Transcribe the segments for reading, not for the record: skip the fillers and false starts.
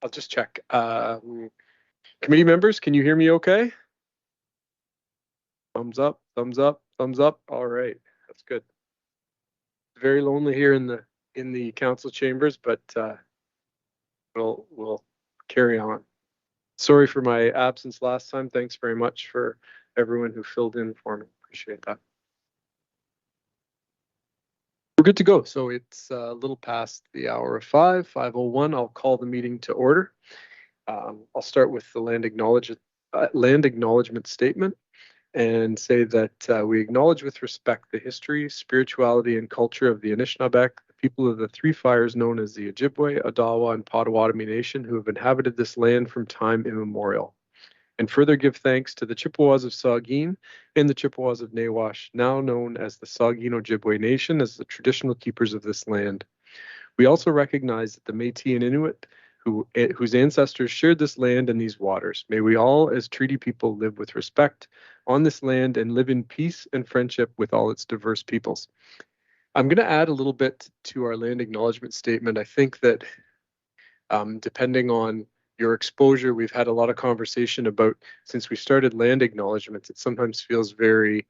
I'll just check. Committee members, can you hear me okay? Thumbs up, thumbs up, thumbs up. All right, that's good. Very lonely here in the council chambers, but we'll carry on. Sorry for my absence last time. Thanks very much for everyone who filled in for me. Appreciate that. We're good to go. So it's a little past the hour of 5:01. I'll call the meeting to order. I'll start with the land acknowledgement statement and say that we acknowledge with respect the history, spirituality, and culture of the Anishinaabeg, the people of the Three Fires known as the Ojibwe, Odawa, and Potawatomi Nation who have inhabited this land from time immemorial. And further give thanks to the Chippewas of Saugeen and the Chippewas of Nawash, now known as the Saugeen Ojibwe Nation, as the traditional keepers of this land. We also recognize that the Métis and Inuit whose ancestors shared this land and these waters. May we all, as treaty people, live with respect on this land and live in peace and friendship with all its diverse peoples. I'm going to add a little bit to our land acknowledgement statement. I think that depending on your exposure, we've had a lot of conversation about, since we started land acknowledgements, it sometimes feels very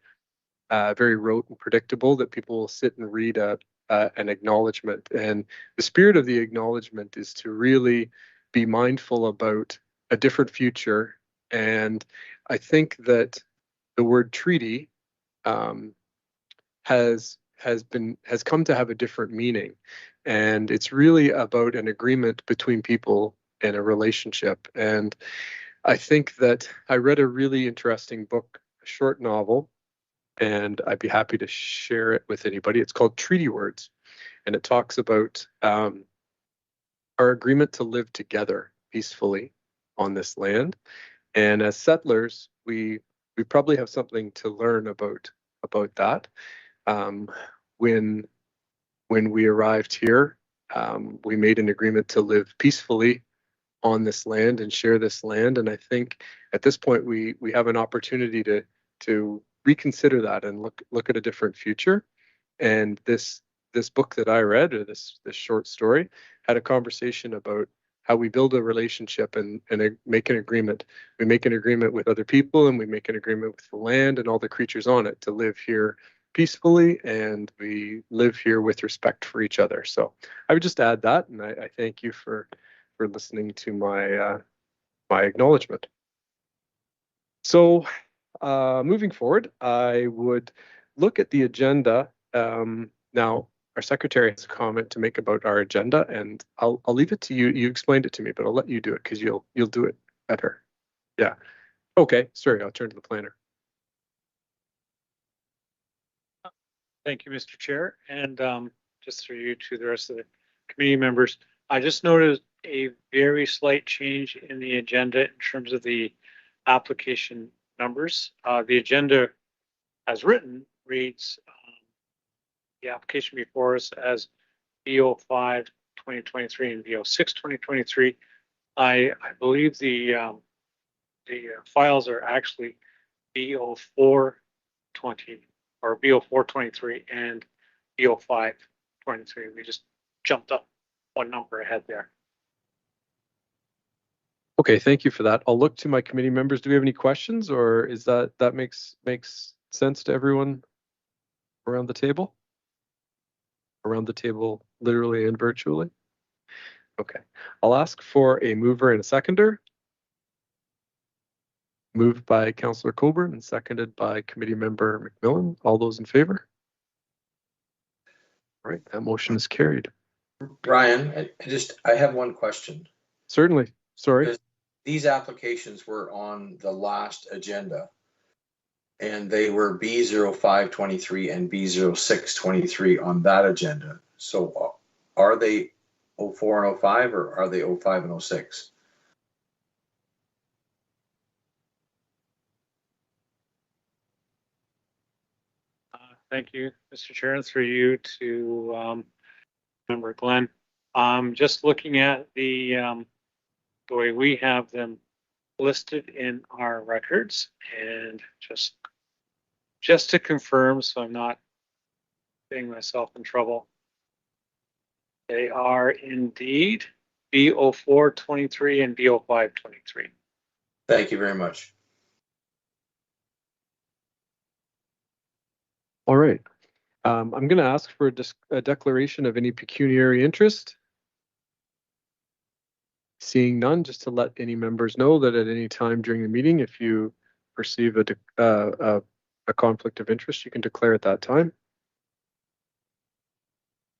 rote and predictable that people will sit and read an acknowledgement. And the spirit of the acknowledgement is to really be mindful about a different future. And I think that the word treaty has come to have a different meaning. And it's really about an agreement between people and a relationship. And I think that I read a really interesting book, a short novel, and I'd be happy to share it with anybody. It's called Treaty Words, and it talks about our agreement to live together peacefully on this land. And as settlers, we probably have something to learn about that. When we arrived here, we made an agreement to live peacefully on this land and share this land. And I think at this point we have an opportunity to reconsider that and look at a different future. And this book that I read, or this short story, had a conversation about how we build a relationship and make an agreement. We make an agreement with other people, and we make an agreement with the land and all the creatures on it to live here peacefully, and we live here with respect for each other. So I would just add that, and I thank you for listening to my acknowledgement. So moving forward, I would look at the agenda. Now, our secretary has a comment to make about our agenda, and I'll leave it to you. You explained it to me, but I'll let you do it because you'll do it better. Yeah. Okay. Sorry, I'll turn to the planner. Thank you, Mr. Chair, and just through you to the rest of the committee members. I just noticed a very slight change in the agenda in terms of the application numbers. The agenda, as written, reads the application before us as B05 2023 and B06 2023. I believe the files are actually B04 20 or B04 23 and B05 23. We just jumped up one number ahead there. Okay, thank you for that. I'll look to my committee members. Do we have any questions, or is that makes sense to everyone around the table? Around the table, literally and virtually? Okay, I'll ask for a mover and a seconder. Moved by Councillor Coburn and seconded by Committee Member McMillan. All those in favor? All right, that motion is carried. Ryan, I have one question. Certainly. Sorry. These applications were on the last agenda, and they were B0523 and B0623 on that agenda. So are they 04 and 05, or are they 05 and 06? Thank you, Mr. Chair, and through you to Member Glenn. Just looking at the way we have them listed in our records, and just to confirm, so I'm not getting myself in trouble, they are indeed B0423 and B0523. Thank you very much. All right. I'm going to ask for a declaration of any pecuniary interest. Seeing none, just to let any members know that at any time during the meeting, if you perceive a conflict of interest, you can declare at that time.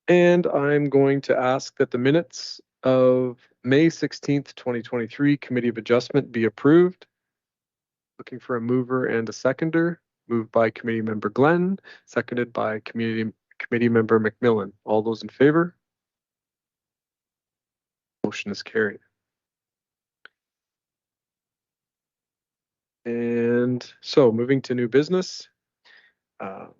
And I'm going to ask that the minutes of May 16th, 2023 Committee of Adjustment be approved. Looking for a mover and a seconder. Moved by Committee Member Glenn, seconded by Committee Member McMillan. All those in favor? Motion is carried. And so moving to new business. Planning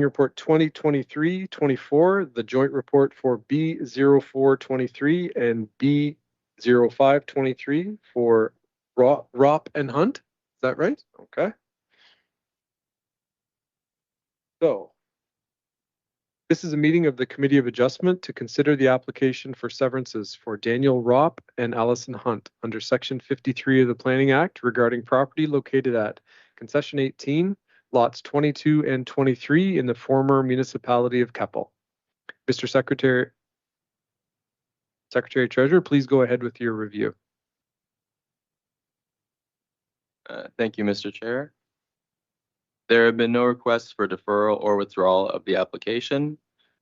Report 2023-24, the joint report for B0423 and B0523 for Rop and Hunt. Is that right? Okay. So this is a meeting of the Committee of Adjustment to consider the application for severances for Daniel Rop and Allison Hunt under Section 53 of the Planning Act regarding property located at Concession 18, lots 22 and 23 in the former municipality of Keppel. Mr. Secretary Treasurer, please go ahead with your review. Thank you, Mr. Chair. There have been no requests for deferral or withdrawal of the application.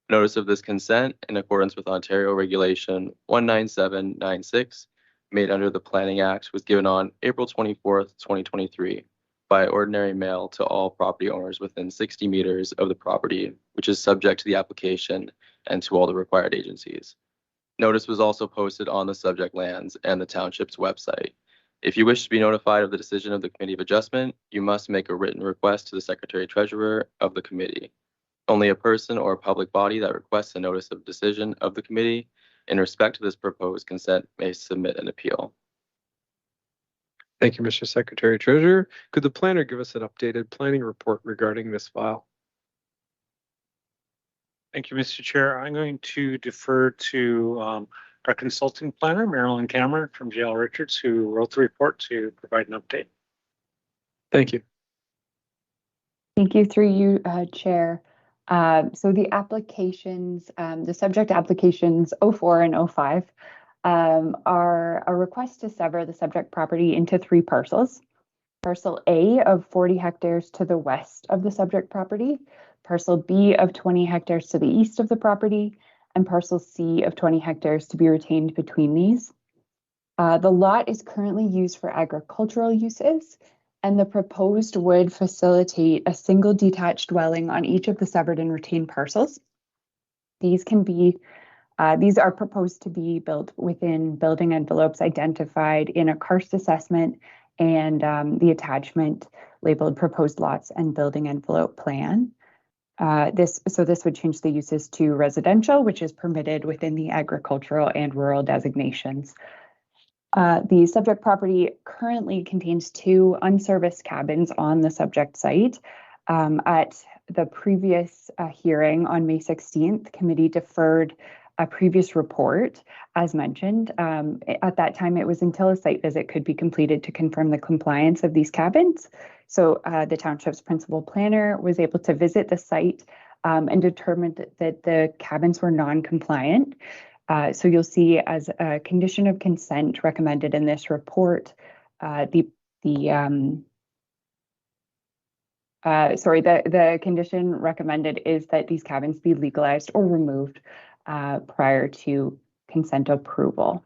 Notice of this consent in accordance with Ontario Regulation 19796 made under the Planning Act was given on April 24th, 2023 by ordinary mail to all property owners within 60 meters of the property, which is subject to the application and to all the required agencies. Notice was also posted on the subject lands and the township's website. If you wish to be notified of the decision of the Committee of Adjustment, you must make a written request to the Secretary Treasurer of the committee. Only a person or a public body that requests a notice of decision of the committee in respect to this proposed consent may submit an appeal. Thank you, Mr. Secretary Treasurer. Could the planner give us an updated planning report regarding this file? Thank you, Mr. Chair. I'm going to defer to our consulting planner, Marilyn Cameron from JL Richards, who wrote the report, to provide an update. Thank you. Thank you, through you, Chair. So the applications, the subject applications 04 and 05 are a request to sever the subject property into 3 parcels. Parcel A of 40 hectares to the west of the subject property, Parcel B of 20 hectares to the east of the property, and Parcel C of 20 hectares to be retained between these. The lot is currently used for agricultural uses, and the proposed would facilitate a single detached dwelling on each of the severed and retained parcels. These are proposed to be built within building envelopes identified in a karst assessment and the attachment labeled proposed lots and building envelope plan. This would change the uses to residential, which is permitted within the agricultural and rural designations. The subject property currently contains 2 unserviced cabins on the subject site. At the previous hearing on May 16th, committee deferred a previous report, as mentioned. At that time, it was until a site visit could be completed to confirm the compliance of these cabins. So the township's principal planner was able to visit the site and determined that the cabins were non-compliant. So you'll see, as a condition of consent recommended in this report, the condition recommended is that these cabins be legalized or removed prior to consent approval.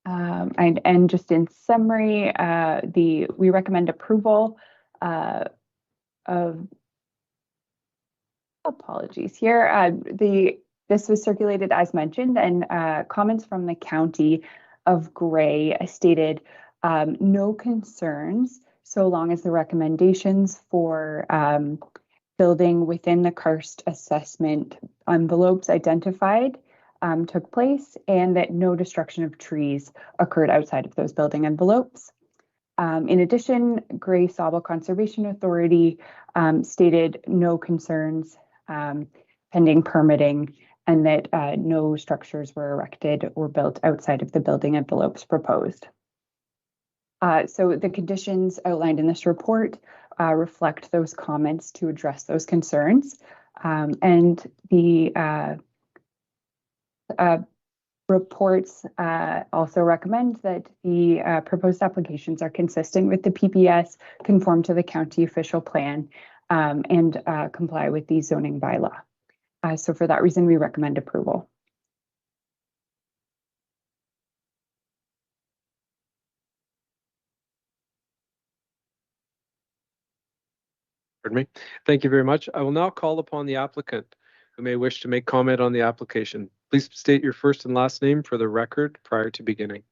And just in summary, we recommend approval of, apologies here. This was circulated as mentioned, and comments from the County of Grey stated no concerns so long as the recommendations for building within the karst assessment envelopes identified took place, and that no destruction of trees occurred outside of those building envelopes. In addition, Grey Sauble Conservation Authority stated no concerns pending permitting, and that no structures were erected or built outside of the building envelopes proposed. So the conditions outlined in this report reflect those comments to address those concerns. And the reports also recommend that the proposed applications are consistent with the PPS, conform to the county official plan, and comply with the zoning bylaw. So for that reason, we recommend approval. Pardon me. Thank you very much. I will now call upon the applicant who may wish to make comment on the application. Please state your first and last name for the record prior to beginning.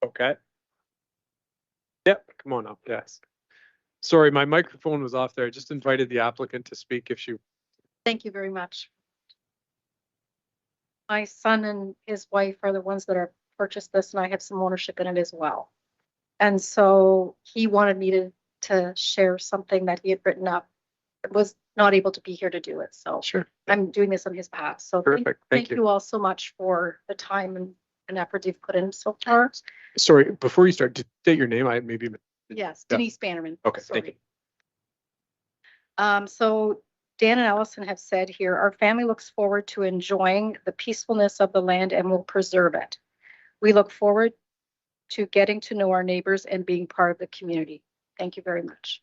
Okay. Yep, come on up. Yes. Sorry, my microphone was off there. I just invited the applicant to speak if she. Thank you very much. My son and his wife are the ones that are purchased this, and I have some ownership in it as well. And so he wanted me to share something that he had written up. I was not able to be here to do it, so Sure. I'm doing this on his behalf. So Perfect. Thank you. you all so much for the time and effort you've put in so far. Sorry, before you start, just state your name. I maybe. Yes, Yeah. Denise Bannerman. Okay, thank you. So Dan and Allison have said here, our family looks forward to enjoying the peacefulness of the land and will preserve it. We look forward to getting to know our neighbors and being part of the community. Thank you very much.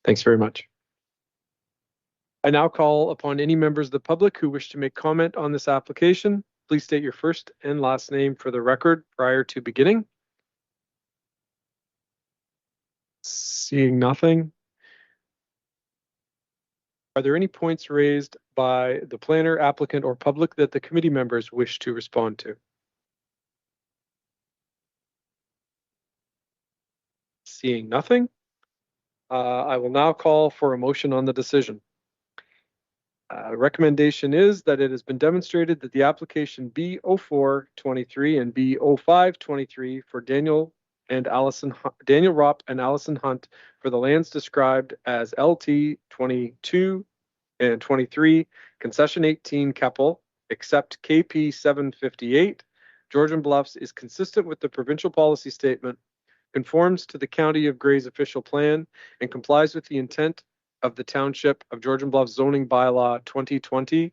Thanks very much. I now call upon any members of the public who wish to make comment on this application. Please state your first and last name for the record prior to beginning. Seeing nothing. Are there any points raised by the planner, applicant, or public that the committee members wish to respond to? Seeing nothing. I will now call for a motion on the decision. Recommendation is that it has been demonstrated that the application B0423 and B0523 for Daniel Ropp and Allison Hunt for the lands described as LT 22 and 23, concession 18 Keppel, except KP 758, Georgian Bluffs is consistent with the provincial policy statement, conforms to the County of Grey's official plan, and complies with the intent of the Township of Georgian Bluffs zoning bylaw 2020-20.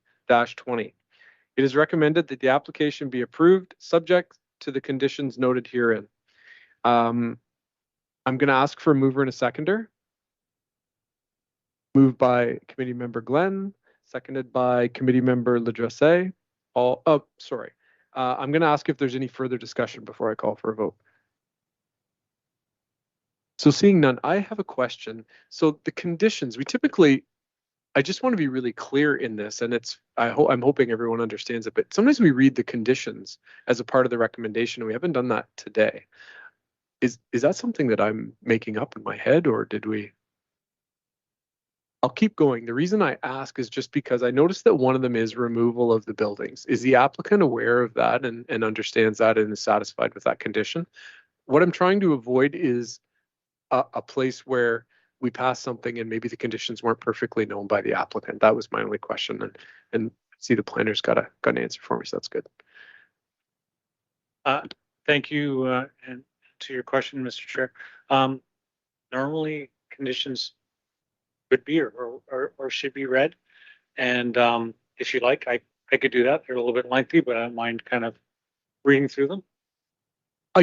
It is recommended that the application be approved subject to the conditions noted herein. I'm going to ask for a mover and a seconder. Moved by committee member Glenn, seconded by committee member Ladresse. Sorry. I'm going to ask if there's any further discussion before I call for a vote. So seeing none, I have a question. So the conditions, I just want to be really clear in this, and I'm hoping everyone understands it, but sometimes we read the conditions as a part of the recommendation, and we haven't done that today. Is that something that I'm making up in my head, or did we? I'll keep going. The reason I ask is just because I noticed that one of them is removal of the buildings. Is the applicant aware of that and understands that and is satisfied with that condition? What I'm trying to avoid is a place where we pass something and maybe the conditions weren't perfectly known by the applicant. That was my only question, and see the planner's got an answer for me, so that's good. Thank you, and to your question, Mr. Chair. Normally conditions could be or should be read, and if you like, I could do that. They're a little bit lengthy, but I don't mind kind of reading through them. I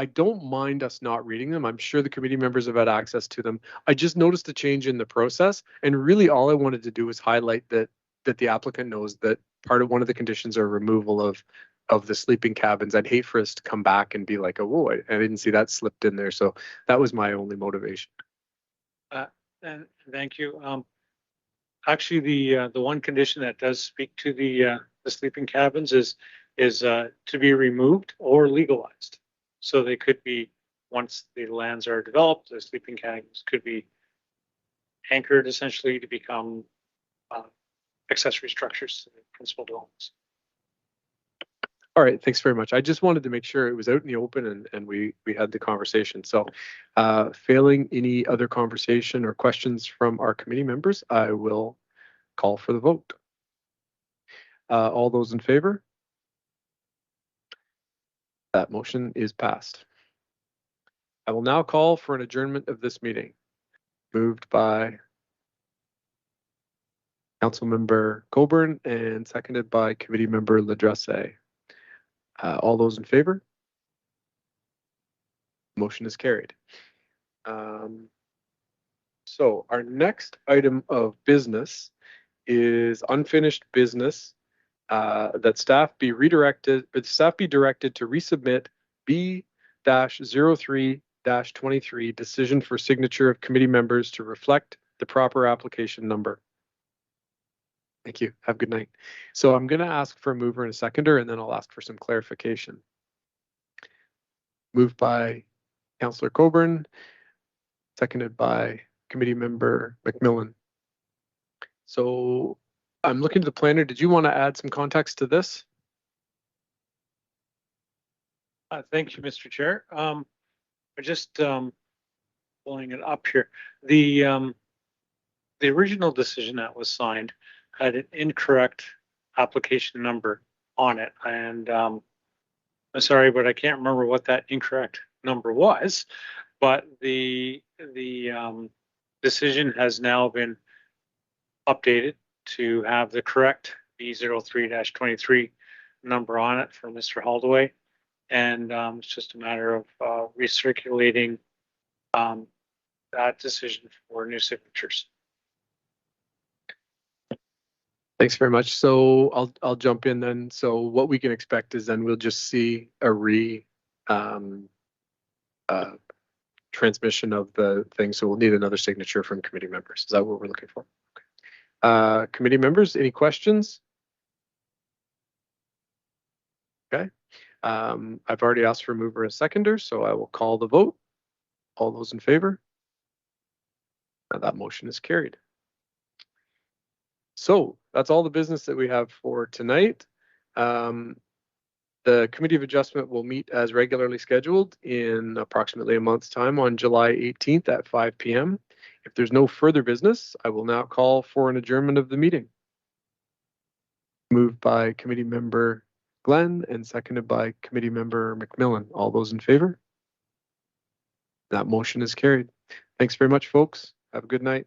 don't mind us not reading them. I'm sure the committee members have had access to them. I just noticed a change in the process, and really all I wanted to do was highlight that the applicant knows that one of the conditions are removal of the sleeping cabins. I'd hate for us to come back and be like, oh, whoa, I didn't see that slipped in there. So that was my only motivation. And thank you. Actually, the one condition that does speak to the sleeping cabins is to be removed or legalized. So they could be, once the lands are developed, the sleeping cabins could be anchored essentially to become accessory structures to the principal dwellings. All right, thanks very much. I just wanted to make sure it was out in the open and we had the conversation. So failing any other conversation or questions from our committee members, I will call for the vote. All those in favor? That motion is passed. I will now call for an adjournment of this meeting. Moved by Councilmember Coburn and seconded by Committee Member Ladresse. All those in favor? Motion is carried. So our next item of business is unfinished business that staff be directed to resubmit B-03-23 decision for signature of committee members to reflect the proper application number. Thank you. Have a good night. So I'm going to ask for a mover and a seconder, and then I'll ask for some clarification. Moved by Councillor Coburn, seconded by Committee Member McMillan. So I'm looking to the planner. Did you want to add some context to this? Thank you, Mr. Chair. I'm just pulling it up here. The original decision that was signed had an incorrect application number on it, and I'm sorry, but I can't remember what that incorrect number was. But the decision has now been updated to have the correct B03-23 number on it for Mr. Holdaway, and it's just a matter of recirculating that decision for new signatures. Thanks very much. So I'll jump in then. So what we can expect is then we'll just see a transmission of the thing. So we'll need another signature from committee members. Is that what we're looking for? Okay. Committee members, any questions? Okay. I've already asked for a mover and a seconder, so I will call the vote. All those in favor? Now that motion is carried. So that's all the business that we have for tonight. The Committee of Adjustment will meet as regularly scheduled in approximately a month's time on July 18th at 5 p.m. If there's no further business, I will now call for an adjournment of the meeting. Moved by Committee Member Glenn and seconded by Committee Member McMillan. All those in favor? That motion is carried. Thanks very much, folks. Have a good night.